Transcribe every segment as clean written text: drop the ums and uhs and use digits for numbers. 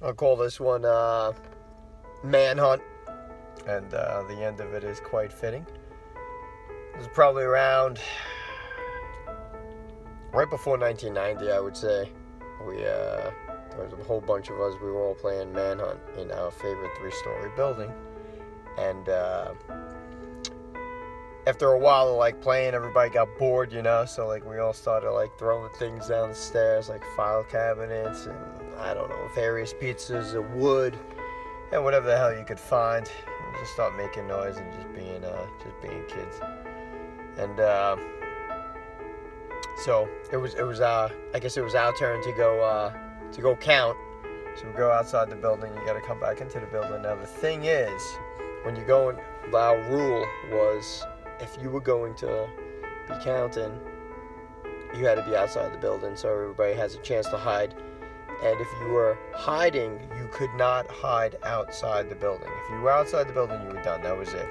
I'll call this one Manhunt, and the end of it is quite fitting. It was probably around right before 1990, I would say. There was a whole bunch of us. We were all playing Manhunt in our favorite 3-story building, and after a while of like playing, everybody got bored, so like we all started like throwing things down the stairs, like file cabinets and I don't know, various pieces of wood and whatever the hell you could find. And just start making noise and just being kids. And so it was I guess it was our turn to go count. So we go outside the building. You got to come back into the building. Now the thing is, when you go in, our rule was, if you were going to be counting, you had to be outside the building so everybody has a chance to hide. And if you were hiding, you could not hide outside the building. If you were outside the building, you were done. That was it.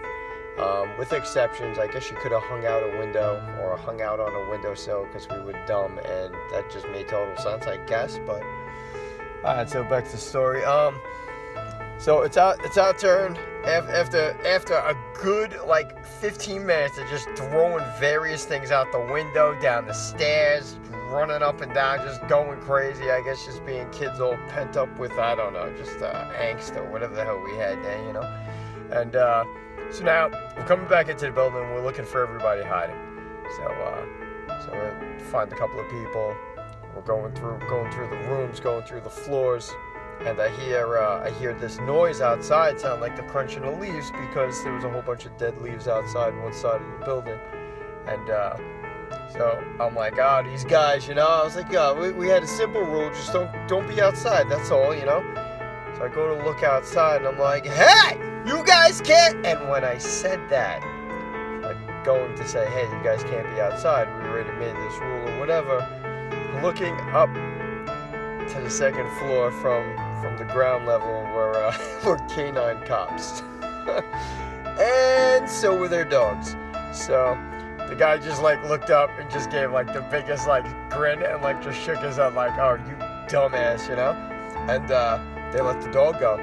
With exceptions, I guess you could have hung out a window or hung out on a windowsill because we were dumb, and that just made total sense, I guess. But alright, so back to the story. So it's our turn. After a good like 15 minutes of just throwing various things out the window, down the stairs, running up and down, just going crazy. I guess just being kids all pent up with, I don't know, just angst or whatever the hell we had there, And so now we're coming back into the building and we're looking for everybody hiding. So we find a couple of people. We're going through the rooms, going through the floors. And I hear this noise outside, sound like the crunching of leaves, because there was a whole bunch of dead leaves outside one side of the building. And so I'm like, these guys, I was like, we had a simple rule, just don't be outside, that's all, So I go to look outside and I'm like, hey, you guys can't. And when I said that, like going to say, hey, you guys can't be outside, we already made this rule or whatever, looking up to the second floor from the ground level were canine cops. And so were their dogs. So the guy just like looked up and just gave like the biggest like grin and like just shook his head like, oh, you dumbass, And they let the dog go.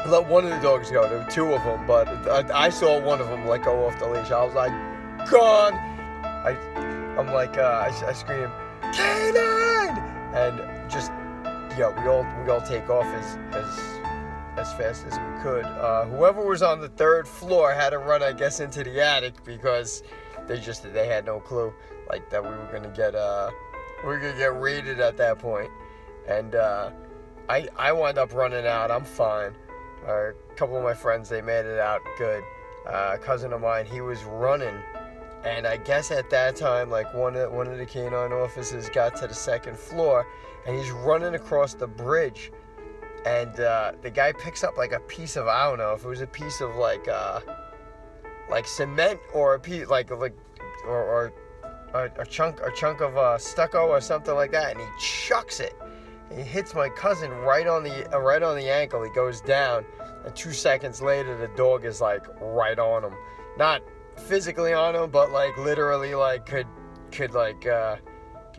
Let one of the dogs go. There were two of them, but I saw one of them like go off the leash. I was like, gone. I'm like, I scream, canine! And just, we all take off as fast as we could. Whoever was on the third floor had to run, I guess, into the attic because they had no clue like that we were gonna get raided at that point. And I wound up running out. I'm fine. A couple of my friends, they made it out good. A cousin of mine, he was running. And I guess at that time, like one of the canine officers got to the second floor, and he's running across the bridge, and the guy picks up like a piece of, I don't know if it was a piece of like cement or a piece or a chunk of stucco or something like that, and he chucks it. And he hits my cousin right on the ankle. He goes down, and 2 seconds later, the dog is like right on him, not physically on him, but like literally like could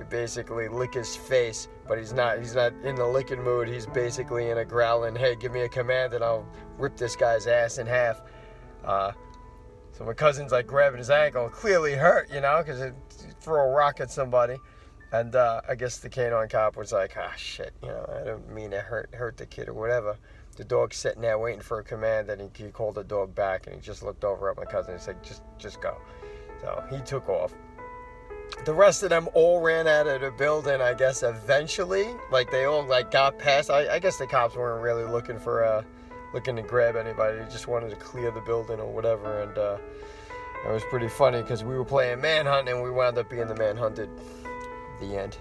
basically lick his face, but he's not in the licking mood. He's basically in a growling, hey, give me a command and I'll rip this guy's ass in half. So my cousin's like grabbing his ankle, clearly hurt, because it throw a rock at somebody. And I guess the canine cop was like, shit, I don't mean to hurt the kid or whatever. The dog's sitting there waiting for a command, and he called the dog back, and he just looked over at my cousin and said, just go. So he took off. The rest of them all ran out of the building, I guess, eventually. Like, they all, like, got past. I guess the cops weren't really looking to grab anybody. They just wanted to clear the building or whatever, and it was pretty funny because we were playing Manhunt, and we wound up being the manhunted. The end.